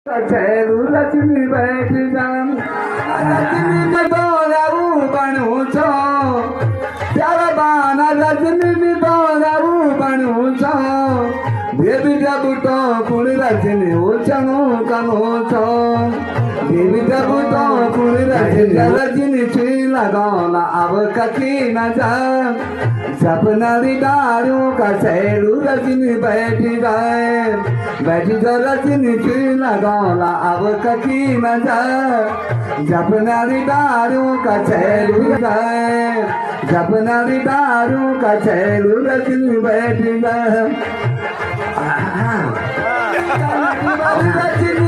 कछेरू रजनी बैठ जान रजनी में बोलाऊ बनू छो प्यारा बाना रजनी में बोलाऊ बनू छो देवी जब तो कुल रजनी उछनो कमो छो देवी जब तो कुल रजनी रजनी छुई लगाना अब कखी न जान सपना दारू कछेरू रजनी बैठ जाए बैठी तो रजनी छुई लगाना अब कखी न जाए सपना दारू कछेरू जाए सपना दारू कछेरू रजनी बैठ जाए रजनी